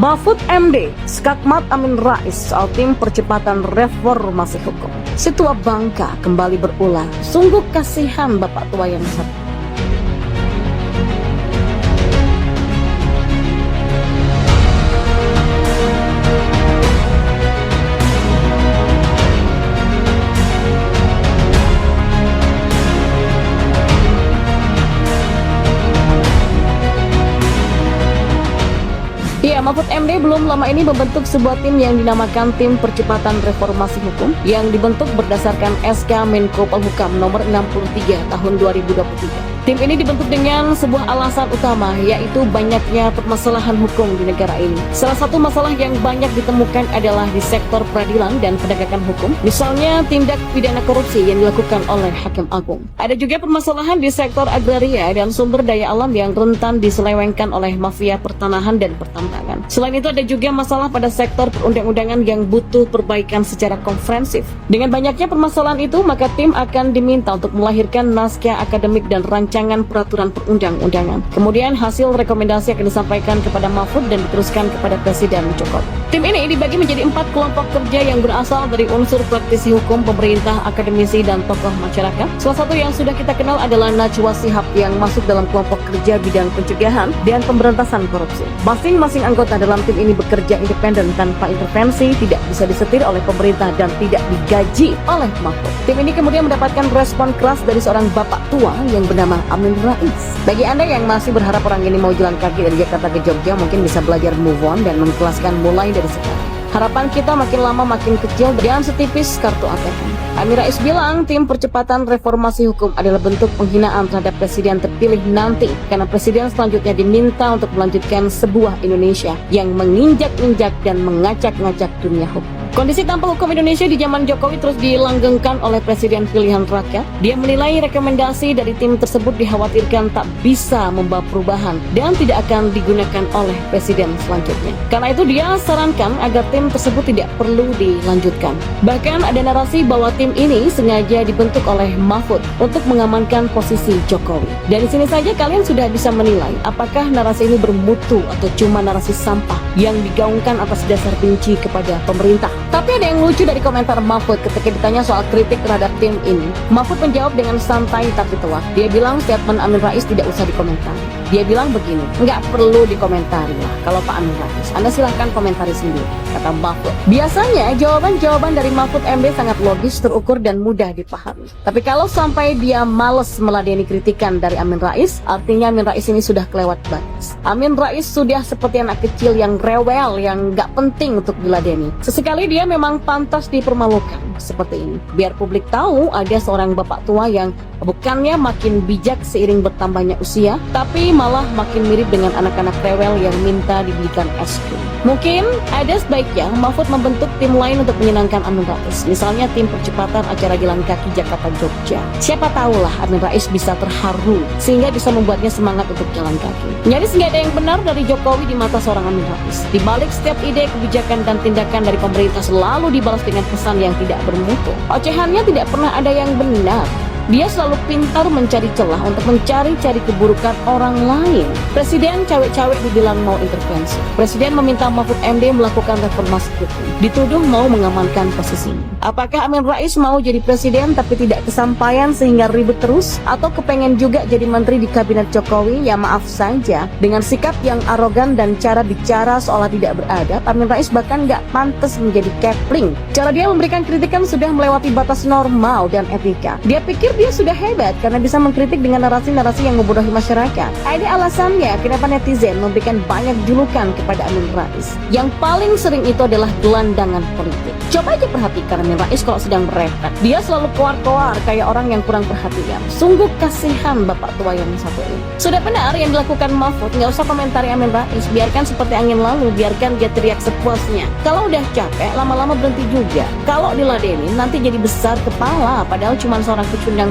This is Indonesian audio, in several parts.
Mahfud MD, Skakmat Amin Rais soal tim percepatan reformasi hukum. Situa Bangka kembali berulah, sungguh kasihan bapak tua yang satu. Ya, Mahfud MD belum lama ini membentuk sebuah tim yang dinamakan Tim Percepatan Reformasi Hukum yang dibentuk berdasarkan SK Menko Polhukam nomor 63 tahun 2023. Tim ini dibentuk dengan sebuah alasan utama, yaitu banyaknya permasalahan hukum di negara ini. Salah satu masalah yang banyak ditemukan adalah di sektor peradilan dan penegakan hukum, misalnya tindak pidana korupsi yang dilakukan oleh Hakim Agung. Ada juga permasalahan di sektor agraria dan sumber daya alam yang rentan diselewengkan oleh mafia pertanahan dan pertambangan. Selain itu ada juga masalah pada sektor perundang-undangan yang butuh perbaikan secara komprehensif. Dengan banyaknya permasalahan itu, maka tim akan diminta untuk melahirkan naskah akademik dan rancangan peraturan perundang-undangan. Kemudian hasil rekomendasi akan disampaikan kepada Mahfud dan diteruskan kepada Presiden Jokowi. Tim ini dibagi menjadi 4 kelompok kerja yang berasal dari unsur praktisi hukum, pemerintah, akademisi, dan tokoh masyarakat. Salah satu yang sudah kita kenal adalah Najwa Shihab yang masuk dalam kelompok kerja bidang pencegahan dan pemberantasan korupsi. Masing-masing anggota dalam tim ini bekerja independen tanpa intervensi, tidak bisa disetir oleh pemerintah dan tidak digaji oleh Mahfud. Tim ini kemudian mendapatkan respon keras dari seorang bapak tua yang bernama Amin Rais. Bagi Anda yang masih berharap orang ini mau jalan kaki dari Jakarta ke Jogja, mungkin bisa belajar move on dan mengikhlaskan mulai dari sekarang. Harapan kita makin lama makin kecil dan setipis kartu ATM. Amin Rais bilang tim percepatan reformasi hukum adalah bentuk penghinaan terhadap presiden terpilih nanti, karena presiden selanjutnya diminta untuk melanjutkan sebuah Indonesia yang menginjak-injak dan mengacak-ngacak dunia hukum. Kondisi tanpa hukum Indonesia di zaman Jokowi terus dilanggengkan oleh presiden pilihan rakyat. Dia menilai rekomendasi dari tim tersebut dikhawatirkan tak bisa membawa perubahan dan tidak akan digunakan oleh presiden selanjutnya. Karena itu dia sarankan agar tim tersebut tidak perlu dilanjutkan. Bahkan ada narasi bahwa tim ini sengaja dibentuk oleh Mahfud untuk mengamankan posisi Jokowi. Dari sini saja kalian sudah bisa menilai apakah narasi ini bermutu atau cuma narasi sampah yang digaungkan atas dasar benci kepada pemerintah. Tapi ada yang lucu dari komentar Mahfud ketika ditanya soal kritik terhadap tim ini. Mahfud menjawab dengan santai tapi telak. Dia bilang statement Amin Rais tidak usah dikomentari. Dia bilang begini, nggak perlu dikomentari lah kalau Pak Amin Rais. Anda silahkan komentari sendiri, kata Mahfud. Biasanya jawaban-jawaban dari Mahfud MD sangat logis, terukur, dan mudah dipahami. Tapi kalau sampai dia males meladeni kritikan dari Amin Rais, artinya Amin Rais ini sudah kelewat batas. Amin Rais sudah seperti anak kecil yang rewel, yang nggak penting untuk diladeni. Sesekali dia memang pantas dipermalukan seperti ini. Biar publik tahu ada seorang bapak tua yang bukannya makin bijak seiring bertambahnya usia, tapi malah makin mirip dengan anak-anak rewel yang minta dibelikan es krim. Mungkin ada sebaiknya Mahfud membentuk tim lain untuk menyenangkan Amin Rais. Misalnya tim percepatan acara jalan kaki Jakarta Jogja. Siapa tahulah Amin Rais bisa terharu sehingga bisa membuatnya semangat untuk jalan kaki. Nyaris nggak ada yang benar dari Jokowi di mata seorang Amin Rais. Di balik setiap ide, kebijakan, dan tindakan dari pemerintah selalu dibalas dengan pesan yang tidak bermutu. Ocehannya tidak pernah ada yang benar. Dia selalu pintar mencari celah untuk mencari-cari keburukan orang lain. Presiden cawek-cawek dibilang mau intervensi. Presiden meminta Mahfud MD melakukan reformasi hukum. Dituduh mau mengamankan posisinya. Apakah Amin Rais mau jadi presiden tapi tidak kesampaian sehingga ribut terus? Atau kepengen juga jadi menteri di kabinet Jokowi? Ya maaf saja, dengan sikap yang arogan dan cara bicara seolah tidak beradab, Amin Rais bahkan nggak pantas menjadi Kepling. Cara dia memberikan kritikan sudah melewati batas normal dan etika. Dia pikir dia sudah hebat karena bisa mengkritik dengan narasi-narasi yang membodohi masyarakat. Ada alasannya kenapa netizen memberikan banyak julukan kepada Amin Rais. Yang paling sering itu adalah gelandangan politik. Coba aja perhatikan Amin Rais kalau sedang berefek. Dia selalu keluar-keluar kayak orang yang kurang perhatian. Sungguh kasihan bapak tua yang satu ini. Sudah benar yang dilakukan Mahfud, nggak usah komentari Amin Rais. Biarkan seperti angin lalu, biarkan dia teriak sepuasnya. Kalau udah capek, lama-lama berhenti juga. Kalau diladeni, nanti jadi besar kepala, padahal cuma seorang pecundang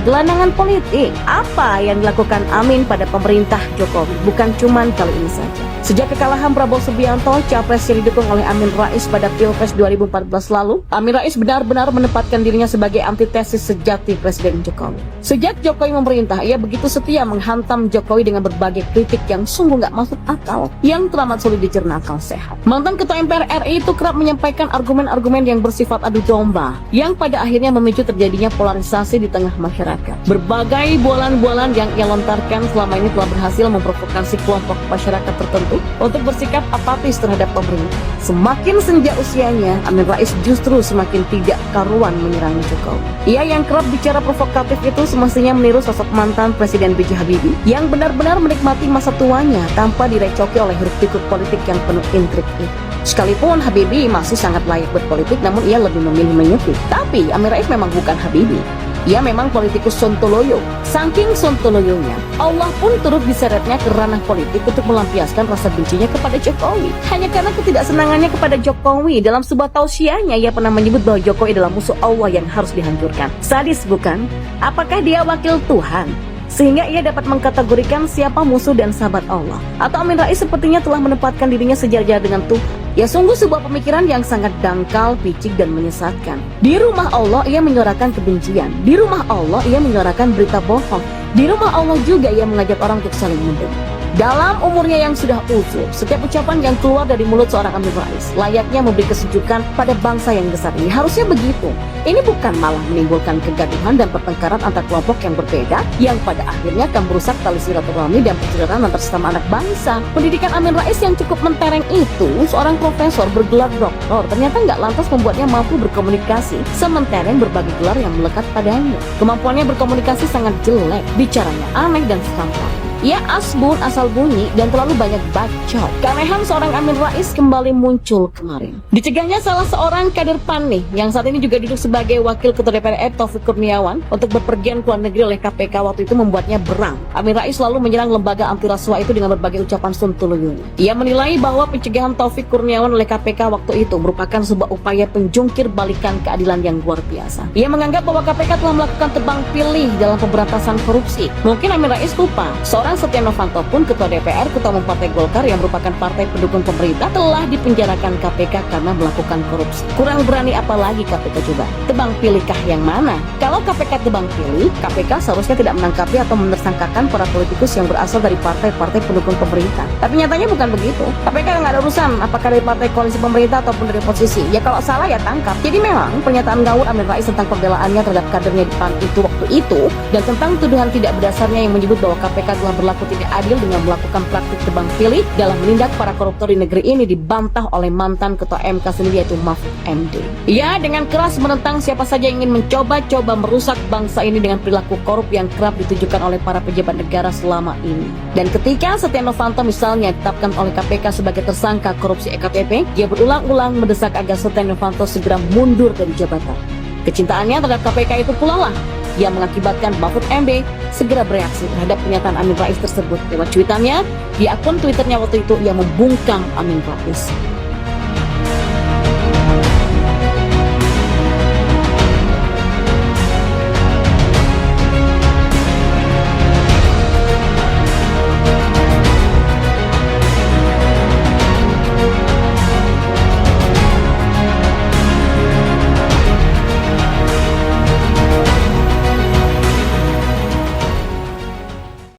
gelandang politik. Apa yang dilakukan Amin pada pemerintah Jokowi? Bukan cuman kali ini saja. Sejak kekalahan Prabowo Subianto, capres yang didukung oleh Amin Rais pada Pilpres 2014 lalu, Amin Rais benar-benar menempatkan dirinya sebagai antitesis sejati Presiden Jokowi. Sejak Jokowi memerintah, ia begitu setia menghantam Jokowi dengan berbagai kritik yang sungguh gak masuk akal, yang teramat sulit dicerna akal sehat. Mantan Ketua MPR RI itu kerap menyampaikan argumen-argumen yang bersifat adu domba, yang pada akhirnya memicu terjadinya polarisasi di tengah masyarakat. Berbagai bualan-bualan yang ia lontarkan selama ini telah berhasil memprovokasi kelompok masyarakat tertentu untuk bersikap apatis terhadap pemerintah. Semakin senja usianya, Amin Rais justru semakin tidak karuan menyerang Jokowi. Ia yang kerap bicara provokatif itu semestinya meniru sosok mantan Presiden B.J. Habibie yang benar-benar menikmati masa tuanya tanpa direcoki oleh hiruk-pikuk politik yang penuh intrik itu. Sekalipun Habibie masih sangat layak berpolitik, namun ia lebih memilih menyepi. Tapi Amin Rais memang bukan Habibie. Ia memang politikus sontoloyo. Saking sontoloyonya, Allah pun turut diseretnya ke ranah politik untuk melampiaskan rasa bencinya kepada Jokowi. Hanya karena ketidaksenangannya kepada Jokowi, dalam sebuah tausiahnya ia pernah menyebut bahwa Jokowi adalah musuh Allah yang harus dihancurkan. Sadis bukan? Apakah dia wakil Tuhan? Sehingga ia dapat mengkategorikan siapa musuh dan sahabat Allah. Atau Amin Rais sepertinya telah menempatkan dirinya sejajar dengan Tuhan. Ya sungguh sebuah pemikiran yang sangat dangkal, picik, dan menyesatkan. Di rumah Allah ia menyuarakan kebencian. Di rumah Allah ia menyuarakan berita bohong. Di rumah Allah juga ia mengajak orang untuk saling membunuh. Dalam umurnya yang sudah usur, setiap ucapan yang keluar dari mulut seorang Amin Rais layaknya memberi kesejukan pada bangsa yang besar ini. Harusnya begitu. Ini bukan malah menimbulkan kegaduhan dan pertengkaran antar kelompok yang berbeda yang pada akhirnya akan merusak tali silaturahmi dan persaudaraan antar sesama anak bangsa. Pendidikan Amin Rais yang cukup mentereng itu, seorang profesor bergelar doktor, ternyata nggak lantas membuatnya mampu berkomunikasi sementereng berbagai gelar yang melekat padanya. Kemampuannya berkomunikasi sangat jelek, bicaranya aneh dan serampangan. Ia asbun asal bunyi dan terlalu banyak bacot. Keanehan seorang Amin Rais kembali muncul kemarin. Dicegahnya salah seorang kader PAN nih, yang saat ini juga duduk sebagai wakil ketua DPR RI Taufik Kurniawan untuk bepergian ke luar negeri oleh KPK waktu itu membuatnya berang. Amin Rais selalu menyerang lembaga anti rasuah itu dengan berbagai ucapan sontoloyonya. Ia menilai bahwa pencegahan Taufik Kurniawan oleh KPK waktu itu merupakan sebuah upaya penjungkir balikan keadilan yang luar biasa. Ia menganggap bahwa KPK telah melakukan tebang pilih dalam pemberantasan korupsi. Mungkin Amin Rais lupa, seorang Setia Novanto pun ketua DPR, ketua umum Partai Golkar yang merupakan partai pendukung pemerintah telah dipenjarakan KPK karena melakukan korupsi. Kurang berani apa lagi KPK coba? Tebang pilihkah yang mana? Kalau KPK tebang pilih, KPK seharusnya tidak menangkapi atau menersangkakan para politikus yang berasal dari partai-partai pendukung pemerintah. Tapi nyatanya bukan begitu. KPK nggak ada urusan apakah dari partai koalisi pemerintah ataupun dari oposisi. Ya kalau salah ya tangkap. Jadi memang pernyataan ngawur Amin Rais tentang pembelaannya terhadap kadernya di PAN itu waktu itu dan tentang tuduhan tidak berdasarnya yang menyebut bahwa KPK telah berlaku tidak adil dengan melakukan praktik tebang pilih dalam menindak para koruptor di negeri ini dibantah oleh mantan ketua MK sendiri yaitu Mahfud MD. Ia dengan keras menentang siapa saja yang ingin mencoba-coba merusak bangsa ini dengan perilaku korup yang kerap ditujukan oleh para pejabat negara selama ini. Dan ketika Setia Novanto misalnya ditetapkan oleh KPK sebagai tersangka korupsi EKTP, dia berulang-ulang mendesak agar Setia Novanto segera mundur dari jabatan. Kecintaannya terhadap KPK itu pula lah yang mengakibatkan Mahfud MD segera bereaksi terhadap pernyataan Amin Rais tersebut. Lewat cuitannya, di akun Twitternya waktu itu ia membungkam Amin Rais.